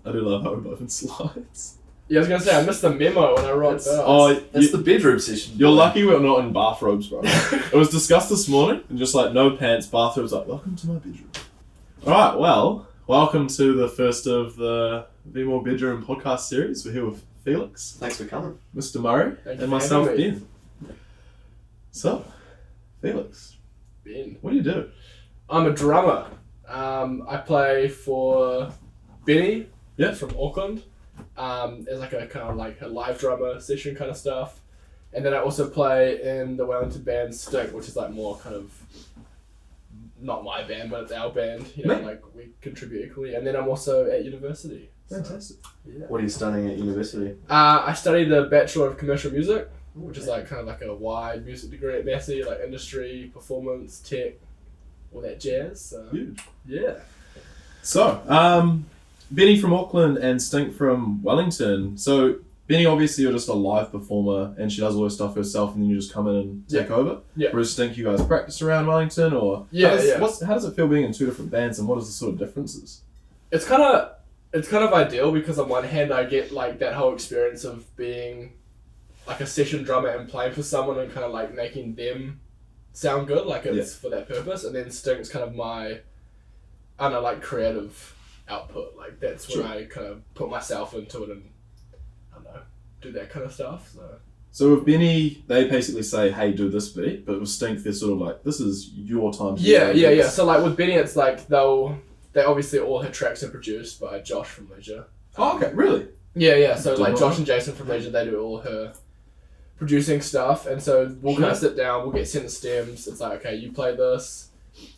I do love how we're both in slides. Yeah, I was gonna say I missed the memo when I wrote that. It's the bedroom session. You're lucky we're not in bathrobes, bro. It was discussed this morning, and just like no pants, bathrobes. Like, welcome to my bedroom. All right, well, welcome to the first of the VMorg bedroom podcast series. We're here with Felix. Thanks for coming. Mr. Murray, and myself, Ben. So, Felix, Ben. what do you do? I'm a drummer. I play for Benee from Auckland. As like a kind of like a live drummer session kind of stuff. And then I also play in the Wellington band Stink, which is like more kind of not my band, but it's our band. You know, like we contribute equally. And then I'm also at university. Fantastic. So, yeah. What are you studying at university? I study the Bachelor of Commercial Music, which is like kind of like a wide music degree at Massey, like industry, performance, tech, all that jazz. So, Huge. Yeah. So, Benee from Auckland and Stink from Wellington. So, Benee, obviously, you're just a live performer and she does all her stuff herself and then you just come in and take over. Yeah. Whereas Stink, you guys practice around Wellington or... How does it feel being in two different bands and what is the sort of differences? It's kind of ideal because on one hand I get like that whole experience of being like a session drummer and playing for someone and kind of like making them sound good, like it's for that purpose. And then Stink's kind of my, I don't know, like creative output. Like that's when I kind of put myself into it and I don't know, do that kind of stuff. So with Benee, they basically say, hey, do this beat, but with Stink, they're sort of like, this is your time to Yeah. So like with Benee, it's like they obviously all her tracks are produced by Josh from Leisure. Oh, okay, really? Yeah. So like Josh and Jason from Leisure, they do all her producing stuff, and so we'll kind of sit down, we'll get sent the stems. It's like, okay, you play this,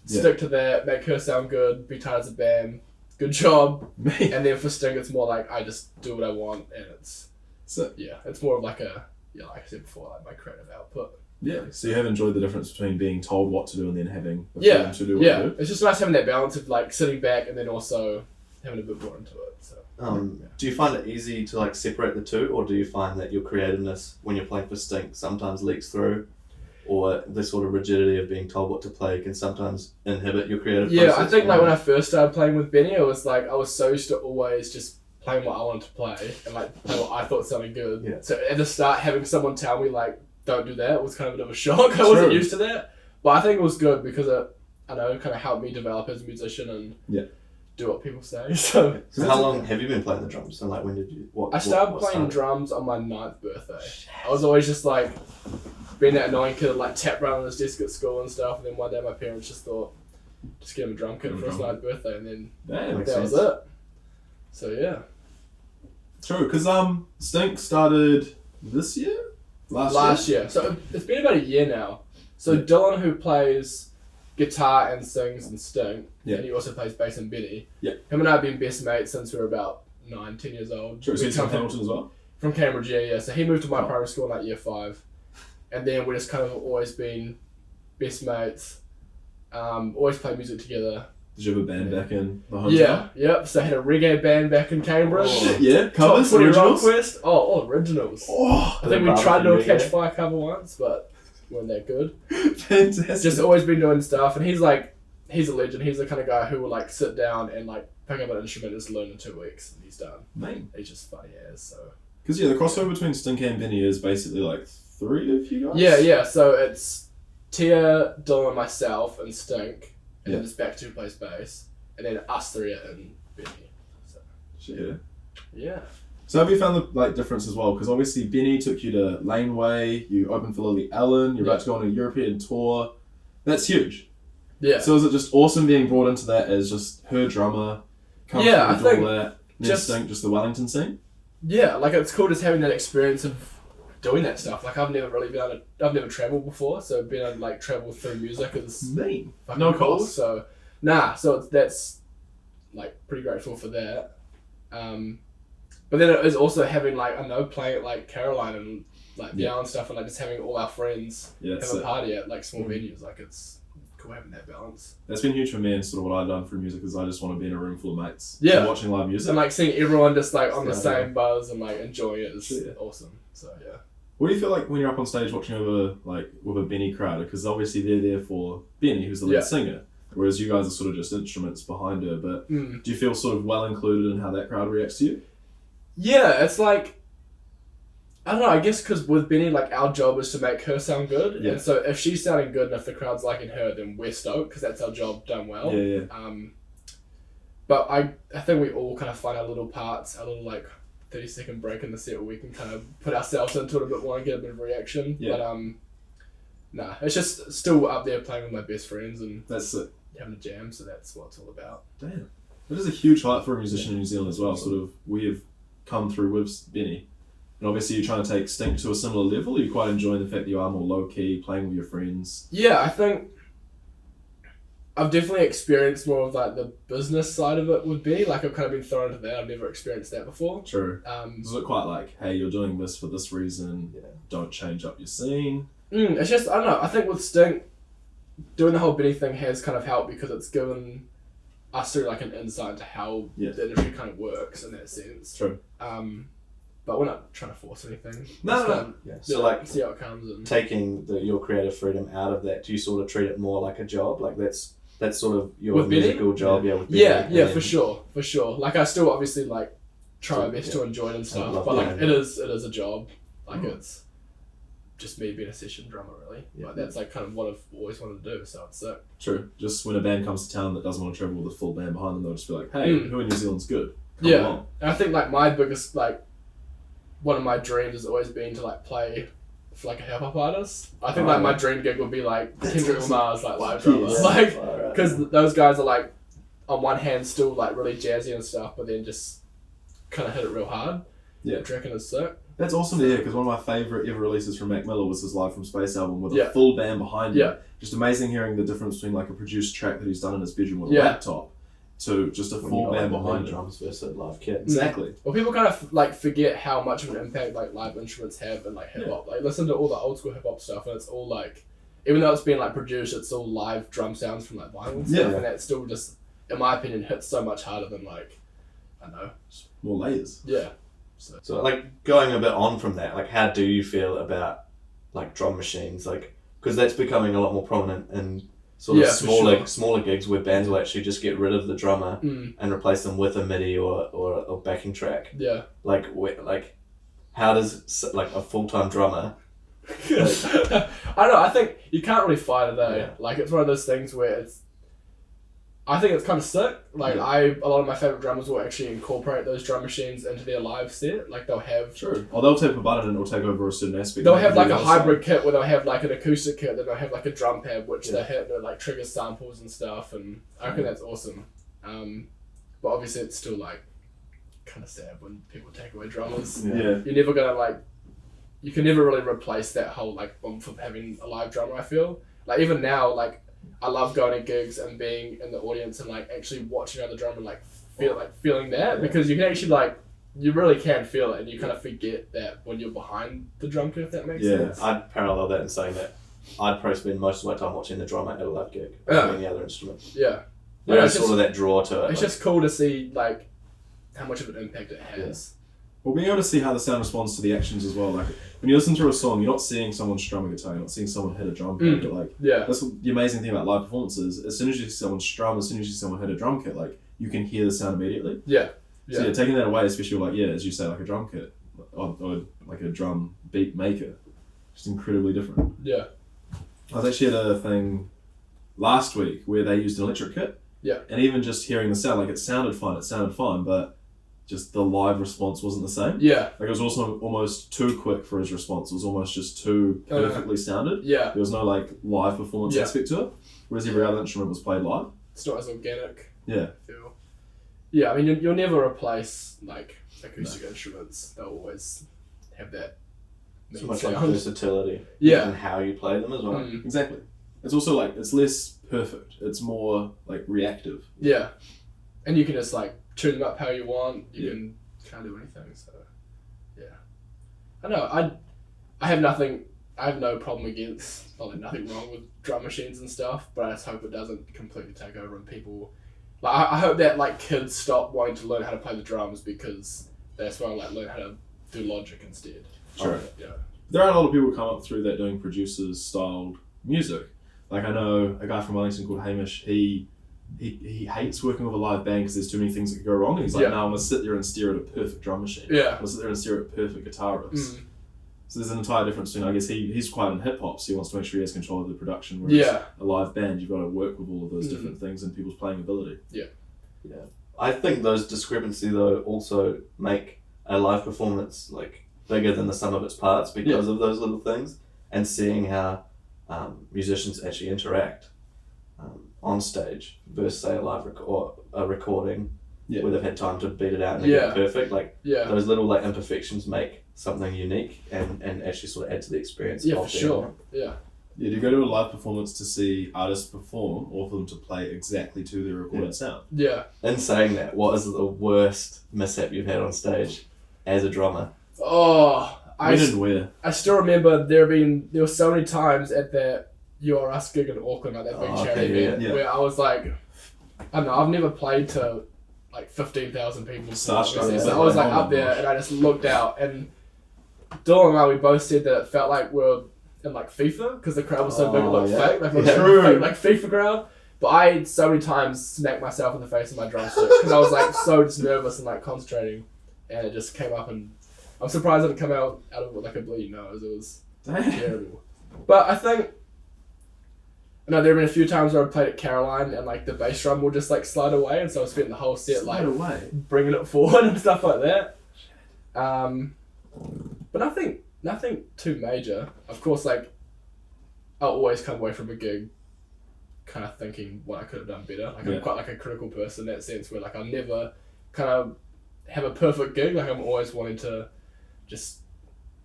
stick to that, make her sound good, be tight as a band, good job. And then for Sting, it's more like I just do what I want, and it's more of like like I said before, like my creative output. Yeah, so you have enjoyed the difference between being told what to do and then having the freedom to do what you do? It's just nice having that balance of like sitting back and then also having a bit more into it. So. Do you find it easy to like separate the two, or do you find that your creativeness when you're playing for Stink sometimes leaks through, or the sort of rigidity of being told what to play can sometimes inhibit your creative process? I think like when I first started playing with Benee, it was like I was so used to always just playing what I wanted to play and like play what I thought sounded good. Yeah. So at the start, having someone tell me like don't do that was kind of a bit of a shock. I wasn't used to that, but I think it was good because it kind of helped me develop as a musician and do what people say. So how long have you been playing the drums? And like when did you? I started playing drums on my 9th birthday. I was always just like being that annoying kid, like tap around on his desk at school and stuff. And then one day my parents just thought, just get him a drum kit for his 9th birthday, and then that was it. So yeah. True, because Stink started this year? Last year. So it's been about a year now. So Dylan, who plays guitar and sings and Stink, and he also plays bass and Benee. Yeah. Him and I have been best mates since we were about 9, 10 years old. True, so he's from Hamilton as well? From Cambridge, yeah. So he moved to my primary school in like year 5. And then we just kind of always been best mates. Always played music together. Did you have a band back in the hometown? Yep. So I had a reggae band back in Cambridge. Covers, originals? All originals. Oh, I think we tried to do a Catch Fire cover once, but weren't that good. Fantastic. Just always been doing stuff, and he's a legend. He's the kind of guy who will like sit down and like pick up an instrument and just learn in 2 weeks, and he's done. Man. He's just funny as so. Because the crossover between Stink and Benee is basically like 3 of you guys? Yeah. So it's Tia, Dylan, myself, and Stink. And then it's back to who plays bass. And then us 3 are in Benee. So. Yeah. So have you found the difference as well? Because obviously Benee took you to Laneway, you opened for Lily Allen, you're about to go on a European tour. That's huge. Yeah. So is it just awesome being brought into that as just her drummer, I think all that, just Stink, just the Wellington scene? Yeah, like it's cool just having that experience of doing that stuff. Like I've never travelled before, so being able to like travel through music is no cool. cost. So that's like pretty grateful for that. But then it is also having like playing at like Caroline and like Bial and stuff, and like just having all our friends have a party at like small venues. Like it's cool having that balance. That's been huge for me, and sort of what I've done for music is I just want to be in a room full of mates. And watching live music and like seeing everyone just like on the same buzz and like enjoying it is awesome. So yeah. What do you feel like when you're up on stage watching over like with a Benee crowd? Because obviously they're there for Benee, who's the lead singer. whereas you guys are sort of just instruments behind her. But do you feel sort of well included in how that crowd reacts to you? Yeah, it's like, I don't know, I guess because with Benee, like, our job is to make her sound good. Yeah. And so if she's sounding good and if the crowd's liking her, then we're stoked because that's our job done well. Yeah. But I think we all kind of find our little parts, our little, like, 30-second break in the set where we can kind of put ourselves into it a bit more and get a bit of reaction. Yeah. But, nah, it's just still up there playing with my best friends and That's it. having a jam, so that's what it's all about. Damn. It is a huge height for a musician in New Zealand as well. Sort of, we have come through with Benee. And obviously you're trying to take Stink to a similar level. You're quite enjoying the fact that you are more low-key, playing with your friends. Yeah, I think I've definitely experienced more of like the business side of it with Benee. Like I've kind of been thrown into that. I've never experienced that before. True. Is it quite like, hey, you're doing this for this reason, don't change up your scene? It's just, I don't know, I think with Stink, doing the whole Benee thing has kind of helped because it's given us through like an insight into how the industry kind of works in that sense. True. But we're not trying to force anything. No. Yeah. So like see how it comes and taking your creative freedom out of that, do you sort of treat it more like a job? Like that's sort of your with musical job, with Benee? Benee, Yeah, for sure. Like I still obviously like try my best to enjoy it and stuff, but like it is a job. Like it's just me being a session drummer really. Yeah. Like that's like kind of what I've always wanted to do, so it's sick. True. Just when a band comes to town that doesn't want to travel with a full band behind them, they'll just be like, hey, who in New Zealand's good? Come along. And I think like my biggest like one of my dreams has always been to like play for like a hip hop artist. I think like my dream gig would be like Kendrick Lamar's like live drummer, like because those guys are like on one hand still like really jazzy and stuff, but then just kind of hit it real hard. Yeah, which I reckon is sick. That's awesome to hear because one of my favourite ever releases from Mac Miller was his Live from Space album with a full band behind him. Just amazing hearing the difference between like a produced track that he's done in his bedroom with a laptop to just a full band behind him. Drums versus a live kit. Exactly. Well, people kind of like forget how much of an impact like live instruments have in like hip hop. Like listen to all the old school hip hop stuff, and it's all like, even though it's been like produced, it's all live drum sounds from like vinyl and stuff, and that still just, in my opinion, hits so much harder than like, I don't know, more layers. Yeah. So like going a bit on from that, like how do you feel about like drum machines? Like because that's becoming a lot more prominent in sort of smaller gigs where bands will actually just get rid of the drummer and replace them with a MIDI or a backing track. Yeah. Like how does like a full-time drummer? I don't know. I think you can't really fight it. Like it's one of those things where it's. I think it's kind of sick. Like a lot of my favorite drummers will actually incorporate those drum machines into their live set. Like they'll have. True. Or they'll tap a button and it'll take over a certain aspect. They'll have like a hybrid kit where they'll have like an acoustic kit, then they'll have like a drum pad which they hit and like trigger samples and stuff, and I reckon that's awesome. But obviously it's still like kind of sad when people take away drummers. Yeah. You're never gonna like. You can never really replace that whole like oomph of having a live drummer. I feel like even now like. I love going to gigs and being in the audience and like actually watching other drummer and like feeling that because you can actually like you really can feel it and you kind of forget that when you're behind the drum kit, if that makes sense. I'd parallel that in saying that I'd probably spend most of my time watching the drummer at a live gig than any other instrument. There's sort of that draw to it. It's just cool to see like how much of an impact it has. Well, being able to see how the sound responds to the actions as well. Like when you listen to a song, you're not seeing someone strum a guitar, you're not seeing someone hit a drum kit. But like, that's the amazing thing about live performances. As soon as you see someone strum, as soon as you see someone hit a drum kit, like you can hear the sound immediately. So taking that away, especially like as you say, like a drum kit or like a drum beat maker, just incredibly different. I was actually at a thing last week where they used an electric kit. And even just hearing the sound, like it sounded fine, but just the live response wasn't the same. Like it was also almost too quick for his response. It was almost just too perfectly sounded. There was no like live performance aspect to it. Whereas every other instrument was played live. It's not as organic. Feel. I mean you'll never replace like acoustic instruments. They'll always have that. So much like versatility. And how you play them as well. Exactly. It's also like it's less perfect. It's more like reactive. And you can just like tune them up how you want. You can't do anything. So, I know. I have nothing. I have no problem against. Not like nothing wrong with drum machines and stuff. But I just hope it doesn't completely take over and people. Like I hope that like kids stop wanting to learn how to play the drums because that's why I like learn how to do Logic instead. There are a lot of people who come up through that doing producers styled music. Like I know a guy from Wellington called Hamish. He hates working with a live band because there's too many things that could go wrong. And he's like, no, I'm gonna sit there and stare at a perfect drum machine. Yeah. I'm gonna sit there and stare at perfect guitar riffs. So there's an entire difference between, I guess he's quite in hip hop, so he wants to make sure he has control of the production. Whereas a live band, you've got to work with all of those different things and people's playing ability. Yeah. I think those discrepancies though also make a live performance like bigger than the sum of its parts because of those little things, and seeing how musicians actually interact on stage versus say a live recording where they've had time to beat it out and get it perfect. Like those little like imperfections make something unique and actually sort of add to the experience. Yeah, for sure. Yeah. Yeah, do you go to a live performance to see artists perform or for them to play exactly to their recorded sound? Yeah. In saying that, what is the worst mishap you've had on stage as a drummer? Oh, I still remember there were so many times at that URS gig in Auckland, like that big charity event, where I was like, I don't know, I've never played to like 15,000 people. Starstruck. So I was like up there and I just looked out, and Dylan and I, we both said that it felt like we were in like FIFA because the crowd was so big it looked fake, like fake, like FIFA crowd. But I so many times smacked myself in the face with my drumstick because I was like so just nervous and like concentrating, and it just came up, and I'm surprised it didn't come out of it with like a bleeding nose. It was terrible. But I think, there have been a few times where I played at Caroline and like the bass drum will just like slide away, and so I spent the whole set bringing it forward and stuff like that. But nothing too major. Of course, like I'll always come away from a gig kind of thinking what I could have done better. Like I'm quite like a critical person in that sense, where like I'll never kind of have a perfect gig. Like I'm always wanting to just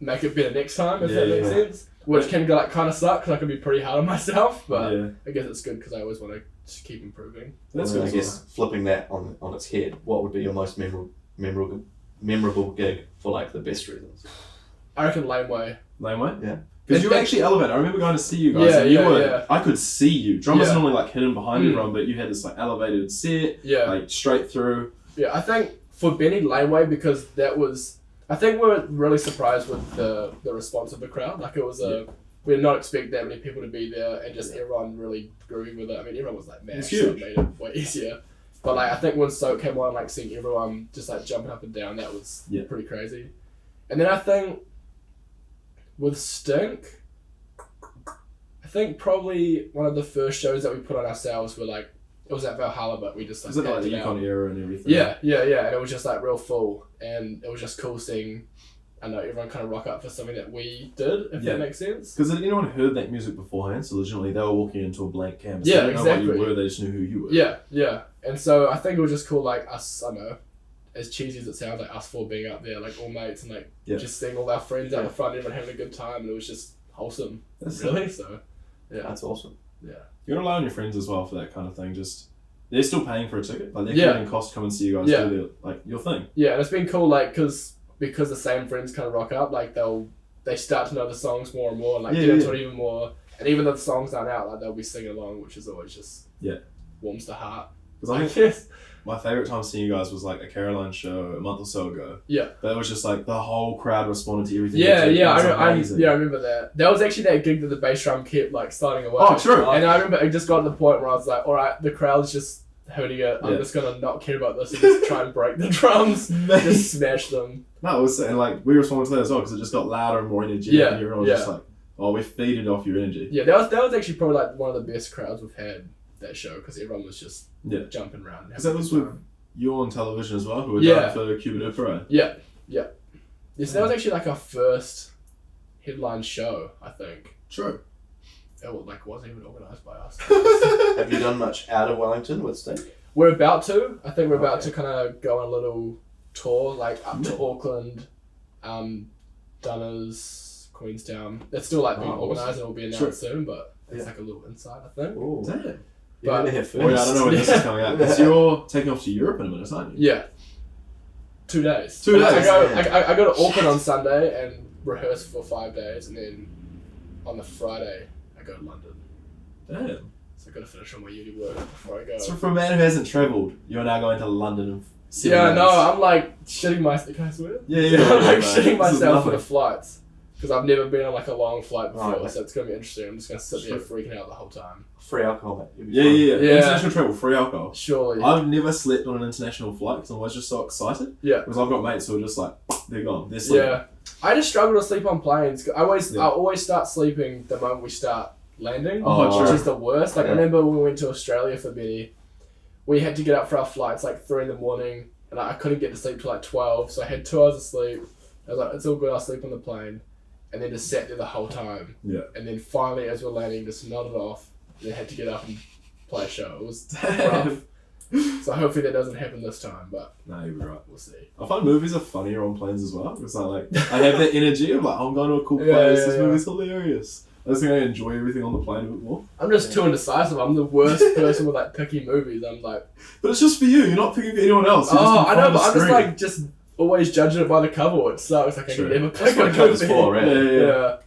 make it better next time, if that makes sense. Which can like kind of suck because I can be pretty hard on myself, but I guess it's good because I always want to just keep improving. That's good. I guess flipping that on its head, what would be your most memorable gig for like the best reasons? I reckon Laneway. Laneway? Yeah. Because you were actually elevated. I remember going to see you guys. I could see you. Drummers normally like hidden behind everyone, but you had this like elevated set, like straight through. Yeah, I think for Benee, Laneway, because that was, I think we were really surprised with the response of the crowd. Like it was we did not expect that many people to be there, and just everyone really grooving with it. I mean, everyone was like mad, so it made it way easier. But like I think when Soak came on, like seeing everyone just like jumping up and down, that was pretty crazy. And then I think with Stink, I think probably one of the first shows that we put on ourselves were like, it was at Valhalla, but we just like... Was it like the Yukon era and everything? Yeah, and it was just like real full, and it was just cool seeing, I know, everyone kind of rock up for something that we did, if that makes sense. Because had anyone heard that music beforehand? So legitimately they were walking into a blank canvas. Yeah, they didn't know what you were, they just knew who you were. Yeah. And so I think it was just cool, like us, I don't know, as cheesy as it sounds, like us four being up there, like all mates, and like just seeing all our friends out the front, everyone having a good time, and it was just wholesome. That's so that's awesome. Yeah, you gotta rely on your friends as well for that kind of thing. Just they're still paying for a ticket, like they're cutting costs to come and see you guys do like your thing. Yeah, and it's been cool, like because the same friends kind of rock up, like they start to know the songs more and more, and like get into it even more, and even though the songs aren't out, like they'll be singing along, which is always just warms the heart. Because I think my favourite time seeing you guys was like a Caroline show a month or so ago. Yeah. But it was just like the whole crowd responded to everything. I remember that. That was actually that gig that the bass drum kept like sliding away. Oh, true. And I remember it just got to the point where I was like, alright, the crowd's just hurting it. I'm just going to not care about this and just try and break the drums. Just smash them. No, it was, and like we responded to that as well because it just got louder and more energy. Yeah. And everyone was just like, oh, we're feeding off your energy. Yeah, that was actually probably like one of the best crowds we've had that show because everyone was just jumping around. Because that was with you on television as well, who were down for Cuba Opera. Yeah. So that was actually like our first headline show, I think. True. It wasn't even organised by us. Have you done much out of Wellington with Stink? We're about to. I think we're about to kind of go on a little tour, like up to Auckland, Dunners, Queenstown. That's still like being organised and will be announced soon, but it's like a little inside, I think. Oh, damn. But I don't know when this is coming out. Because you're taking off to Europe in a minute, aren't you? Yeah. 2 days. 2 days. I go to Auckland on Sunday and rehearse for 5 days, and then on the Friday I go to London. Damn. So I got to finish all my uni work before I go. So for a man who hasn't travelled, you're now going to London in 7 days. No, I'm like shitting myself. Can I swear? Yeah. I'm like shitting myself for the flights. Because I've never been on like a long flight before, Oh, so it's gonna be interesting. I'm just gonna sit there freaking out the whole time. Free alcohol, mate. You'll be Yeah, fine. yeah. International travel, free alcohol. Surely. I've never slept on an international flight because I'm always just so excited. Yeah. Because I've got mates who are just like, they're gone. They're sleeping. Yeah. I just struggle to sleep on planes. I always start sleeping the moment we start landing, Oh, which true. is the worst. Like I remember when we went to Australia for Benee, we had to get up for our flights like 3 a.m, and I couldn't get to sleep till like 12, so I had 2 hours of sleep. I was like, it's all good, I'll sleep on the plane. And then just sat there the whole time. Yeah. And then finally, as we're landing, just nodded off. And then had to get up and play a show. It was rough. So hopefully that doesn't happen this time, but No, you'll be right. we'll see. I find movies are funnier on planes as well because I have that energy of like, I'm going to a cool place. Yeah, This yeah. movie's hilarious. I just think I enjoy everything on the plane a bit more. I'm just too indecisive. I'm the worst person with like picky movies. I'm like, But it's just for you. You're not picking for anyone else. You're oh, just I know, but I'm just screen. like just always judging it by the cover. It sucks. Like I Sure. can never That's pick what a it covers movie. for, right? Yeah.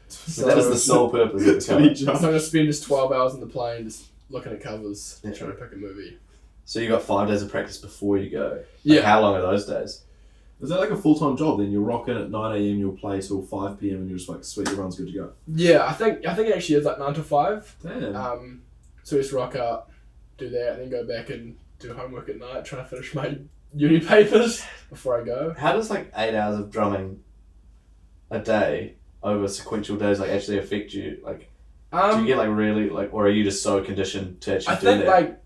So that is the sole purpose of the To be cover. So I'm judged. gonna spend just 12 hours on the plane just looking at covers, Yeah. trying to pick a movie. So you got 5 days of practice before you go. Like, Yeah. How long are those days? Is that like a full-time job then? You'll rock in at 9 a.m, you'll play till 5 p.m, and you're just like, sweet, everyone's good to go. Yeah, I think it actually is like 9 to 5. Damn. So we just rock up, do that, and then go back and do homework at night, trying to finish my uni papers before I go. How does like 8 hours of drumming a day over sequential days like actually affect you? Like, do you get like really like, or are you just so conditioned to actually I do think that? like,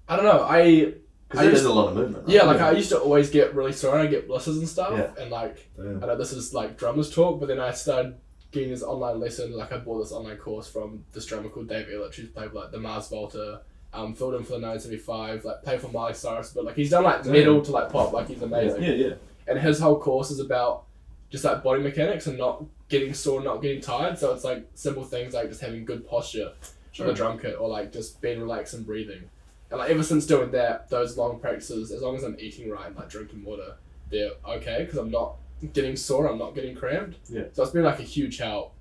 I don't know, Because it is a lot of movement. Right? yeah, like I used to always get really sore and I get blisters and stuff, Yeah. and like, Damn. I know this is like drummers talk, but then I started getting this online lesson, like I bought this online course from this drummer called Dave Ellich, who's played like the Mars Volta, filled in for the 975, like played for Miley Cyrus, but like he's done like metal to like pop, like he's amazing. Yeah. And his whole course is about just like body mechanics and not getting sore, not getting tired. So it's like simple things like just having good posture Sure. with a drum kit, or like just being relaxed and breathing. And like ever since doing that, those long practices, as long as I'm eating right and like drinking water, they're okay because I'm not getting sore, I'm not getting cramped. Yeah. So it's been like a huge help.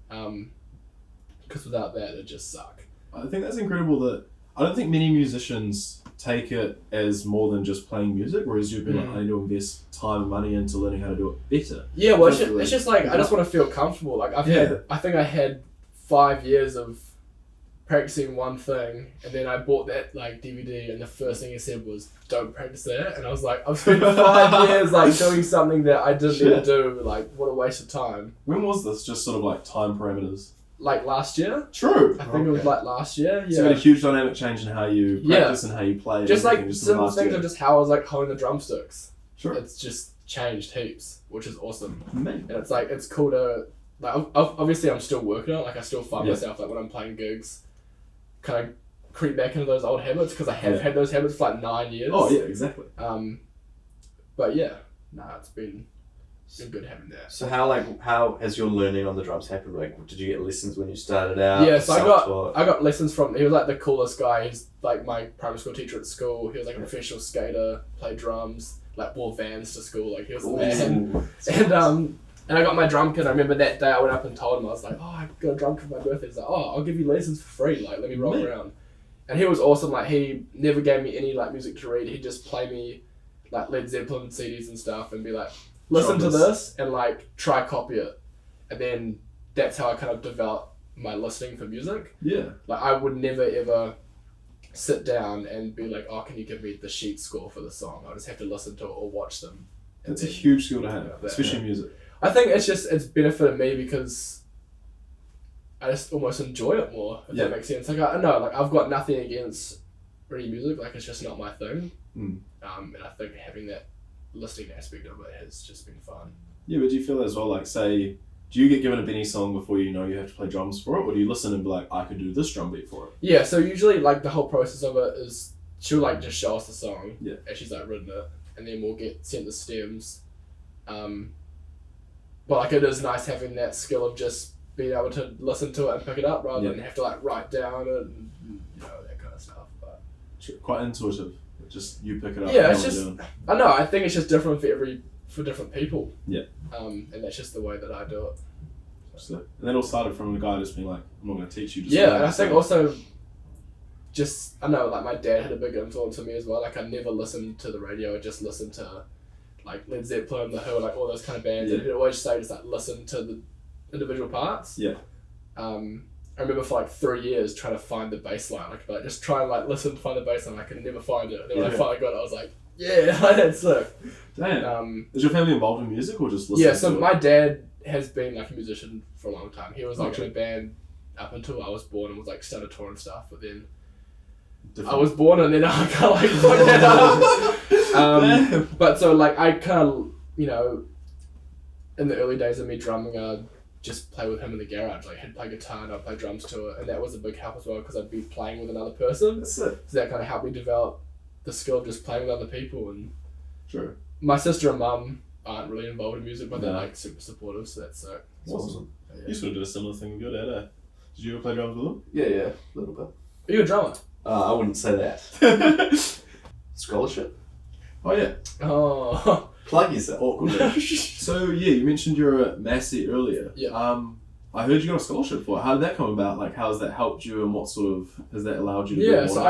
Because without that, it'd just suck. I think that's incredible that I don't think many musicians take it as more than just playing music, whereas you've been like, I need to invest time and money into learning how to do it better. Yeah, well, Definitely. it's just like I just want to feel comfortable. Like I think I had 5 years of practicing one thing, and then I bought that like DVD, and the first thing it said was "Don't practice that," and I was like, I've spent 5 years like doing something that I didn't need to do. Like, what a waste of time. When was this? Just sort of like time parameters. Like last year, True. I think it was like last year. So you had a huge dynamic change in how you practice and how you play. and Just like everything, just in the simple last things year. of just how I was like holding the drumsticks. Sure. It's just changed heaps, which is awesome. Mate. And it's like, it's cool to, like, obviously I'm still working on it. Like, I still find Yeah. myself, like, when I'm playing gigs, kind of creep back into those old habits, because I have Yeah. had those habits for like 9 years. Oh yeah, exactly. But yeah, it's been good having that. So how has your learning on the drums happened? Like, did you get lessons when you started out? Yeah, so self-taught? I got lessons from, he was like the coolest guy. He's like my primary school teacher at school. He was like a professional skater, played drums, like wore Vans to school. Like, he was the man. Ooh. And I got my drum kit. I remember that day I went up and told him, I was like, oh, I got a drum kit for my birthday. He's like, oh, I'll give you lessons for free. Like, let me roll Mate. around. And he was awesome. Like, he never gave me any like music to read. He'd just play me like Led Zeppelin CDs and stuff and be like, listen to this and like try copy it. And then that's how I kind of developed my listening for music. Yeah. Like, I would never ever sit down and be like, oh, can you give me the sheet score for the song? I'll just have to listen to it or watch them. And It's a then- huge skill to have, Yeah. especially music. I think it's benefited me because I just almost enjoy it more, if Yeah. that makes sense. Like, I know, like, I've got nothing against reading music, like, it's just not my thing. Mm. And I think having that listening aspect of it has just been fun. Yeah, but do you feel that as well? Like, say, do you get given a Benee song before you know you have to play drums for it, or do you listen and be like, I could do this drum beat for it? Yeah, so usually, like, the whole process of it is she'll, like, just show us the song, Yeah. as she's, like, written it, and then we'll get sent the stems. But, like, it is nice having that skill of just being able to listen to it and pick it up rather than have to, like, write down it and, you know, that kind of stuff. But Quite intuitive. Just you pick it up. yeah, and it's know what just, you're doing. I know, I think it's just different for different people. Yeah. And that's just the way that I do it. So, and that all started from a guy just being like, I'm not going to teach you. Just Yeah, learn and I this think thing. also, just, I know, like, my dad had a big influence on me as well. Like, I never listened to the radio, I just listened to, like Led Zeppelin, The Who, like all those kind of bands, and he'd always say just like listen to the individual parts. Yeah. I remember for like 3 years trying to find the bass line, like just try and like listen to find the bass line. I could never find it. And then when I finally got it, I was like, yeah, that's sick. Damn. Is your family involved in music or just listening? Yeah, so my dad has been like a musician for a long time. He was like in a band up until I was born and was like started touring and stuff, but then I was born and then I kind of like fucked that up. But so like I kind of, you know, in the early days of me drumming, I'd just play with him in the garage. Like he'd play guitar and I'd play drums to it, and that was a big help as well because I'd be playing with another person. That's it. So that kind of helped me develop the skill of just playing with other people. And True. my sister and mum aren't really involved in music, but they're like super supportive, so that's sick. Awesome. Yeah. You sort of did a similar thing with your dad, eh? Did you ever play drums with him? Yeah, a little bit. Are you a drummer? I wouldn't say that. Scholarship. Oh yeah. Oh. Plug yourself. Awkwardly. So yeah, you mentioned you're at Massey earlier. Yeah. I heard you got a scholarship for it. How did that come about? Like, how has that helped you, and what sort of has that allowed you to do more? So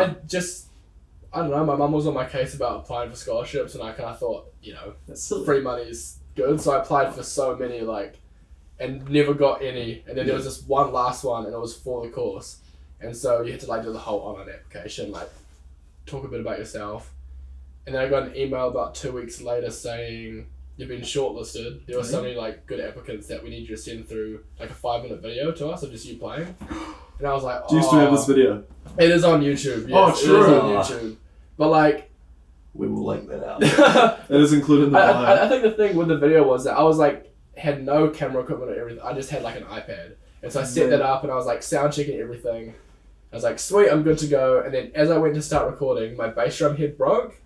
I don't know, my mum was on my case about applying for scholarships, and I kind of thought, you know, That's silly. free money is good, so I applied for so many, like, and never got any, and then there was this one last one, and it was for the course, and so you had to, like, do the whole online application, like, talk a bit about yourself, and then I got an email about 2 weeks later saying, you've been shortlisted, there were so many, like, good applicants that we need you to send through, like, a 5-minute video to us of just you playing, and I was like, Do you still have this video? It is on YouTube, yes. Oh, true. It is on YouTube. But like... We will link that out. That is included in the bio. I think the thing with the video was that I was like, had no camera equipment or everything. I just had like an iPad. And so I set that up and I was like sound checking everything. I was like, sweet, I'm good to go. And then as I went to start recording, my bass drum head broke.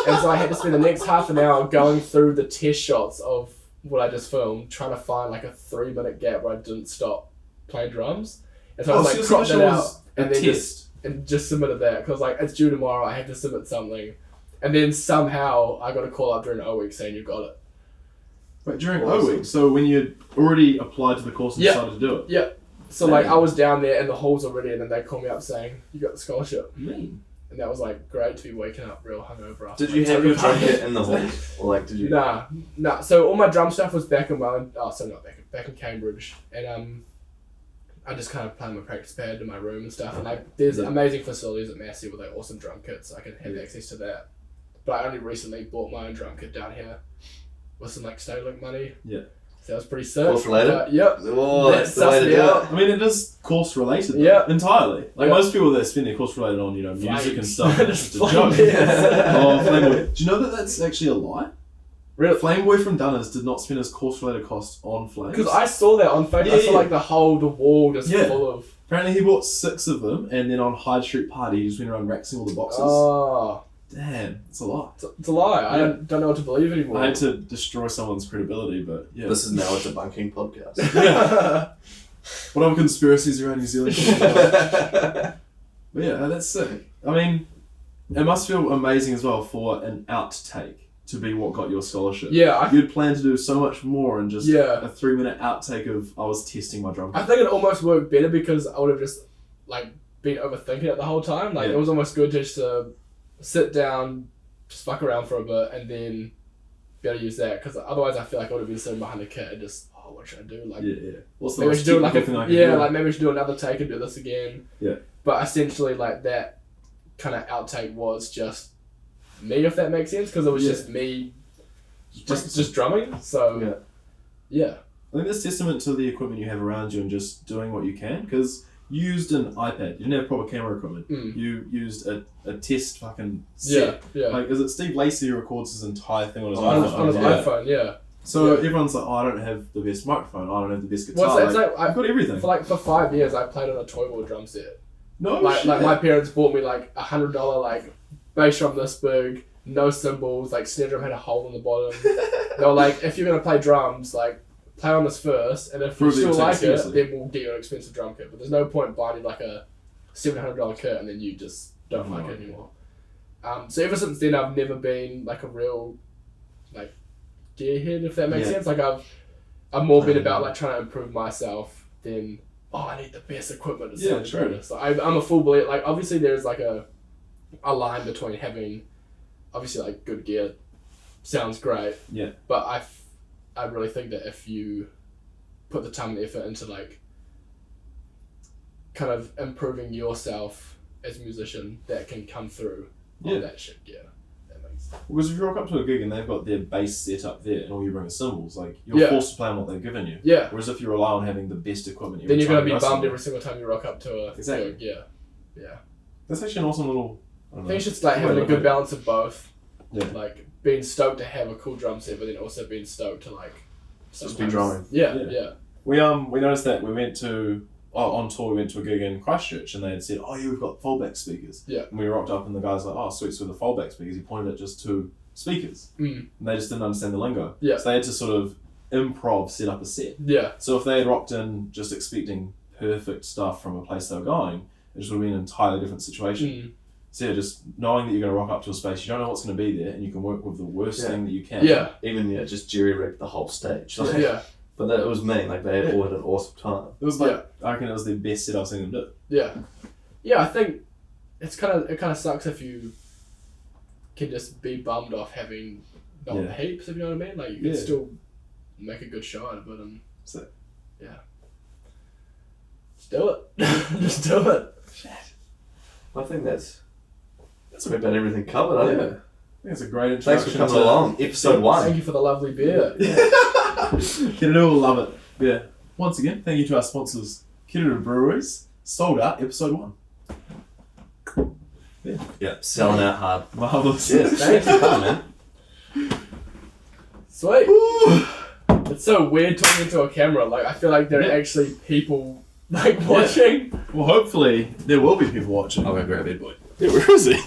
And so I had to spend the next half an hour going through the test shots of what I just filmed, trying to find like a 3-minute gap where I didn't stop playing drums. And so I was like, cropped that out and then just submitted that because like it's due tomorrow. I have to submit something, and then somehow I got a call up during O week saying you got it. Wait, during O week, so when you'd already applied to the course and decided to do it. Yeah. So like I was down there in the halls already, and then they called me up saying you got the scholarship. Mean. And that was like great to be waking up real hungover after. Did you have your drum kit in the hall, or like did you? Nah. So all my drum stuff was back in back in Cambridge, and I just kind of play on my practice pad in my room and stuff, and like there's amazing facilities at Massey with like awesome drum kits, so I can have access to that. But I only recently bought my own drum kit down here with some like Stolink money. Yeah. So that was pretty sick. Course related? Yep. Oh, that's the way to do it. I mean, it is course related. Yeah. Entirely. Like most people that spend their course related on, you know, music and stuff. It's just a joke. Oh, Flameboy. Do you know that that's actually a lie? Really? Flameboy from Dunners did not spend his course related costs on flames. Because I saw that on Facebook. I saw like the wall just full of. Apparently he bought 6 of them, and then on Hyde Street Party he just went around raxing all the boxes. Oh. Damn, it's a lie. It's a lie. I don't know what to believe anymore. I had to destroy someone's credibility, but yeah. This is now a debunking podcast. Yeah. What other conspiracies around New Zealand? But yeah, that's sick. I mean, it must feel amazing as well for an outtake to be what got your scholarship. Yeah. You'd plan to do so much more and just Yeah. a 3-minute outtake of I was testing my drum. I think it almost worked better because I would have just like been overthinking it the whole time. Like it was almost good just to sit down, just fuck around for a bit, and then be able to use that. Because otherwise, I feel like I would have been sitting behind the kit and just, what should I do? Like, What's the maybe we most should do like technical thing I can do? like maybe we should do another take and do this again. Yeah. But essentially, like that kind of outtake was just me, if that makes sense, because it was just me, just drumming. So yeah. I think that's testament to the equipment you have around you and just doing what you can, because you used an iPad. You didn't have proper camera equipment. You used a test fucking set. Yeah. Like, is it Steve Lacey who records his entire thing on his iPhone? iPhone? On his iPhone, yeah. So everyone's like, oh, I don't have the best microphone. I don't have the best guitar. Well, it's like I've got everything. For 5 years, I played on a toy board drum set. No Like my parents bought me like $100 like bass drum this big, no cymbals, like snare drum had a hole in the bottom. They were like, if you're gonna play drums, like play on this first, and if you still like it, then we'll get you an expensive drum kit. But there's no point buying like a $700 kit and then you just don't like it anymore. So ever since then, I've never been like a real like gearhead, if that makes sense. Like I've more been about like trying to improve myself than I need the best equipment to sound the greatest. Like, I'm a full believer. Like obviously there's like a line between having obviously like good gear sounds great. Yeah. But I really think that if you put the time and effort into like kind of improving yourself as a musician, that can come through on that shit. Yeah, that makes sense. Because if you rock up to a gig and they've got their bass set up there and all you bring is cymbals, like you're forced to play on what they've given you. Yeah. Whereas if you rely on having the best equipment, then you're gonna be bummed somewhere. every single time you rock up to a Exactly. gig. Yeah. That's actually an awesome little. I I think it's just like having a good balance of both. Yeah. Like being stoked to have a cool drum set, but then also being stoked to like Just be drumming. Yeah. We noticed that we went to on tour. We went to a gig in Christchurch, and they had said, "Oh yeah, we've got foldback speakers." Yeah. And we rocked up, and the guy's like, "Oh sweet, so the foldback speakers." He pointed at just 2 speakers, and they just didn't understand the lingo. Yeah. So they had to sort of improv set up a set. Yeah. So if they had rocked in just expecting perfect stuff from a place they were going, it just would have been an entirely different situation. So yeah, just knowing that you're going to rock up to a space, you don't know what's going to be there, and you can work with the worst thing that you can. Yeah. Even just jerry-rigged the whole stage. Like, Yeah. But that was me. Like they had all had an awesome time. It was like I reckon it was the best set I've seen them do. Yeah. Yeah, I think it kind of sucks if you can just be bummed off having not heaps, if you know what I mean. Like you can still make a good show out of it, and So just do it. Just do it. I think that's about everything covered. I think. I think it's a great Thanks introduction. for coming along. Episode 1. Thank you for the lovely beer. Kereru will love it. Yeah. Once again, thank you to our sponsors, Kereru Breweries. Sold out, episode 1. Yeah, selling out hard. Marvelous. Yes, thanks for coming, man. Sweet. It's so weird talking into a camera. Like I feel like there are actually people like watching. Well, hopefully there will be people watching. I'll go grab Ed Boy. Yeah, where is he?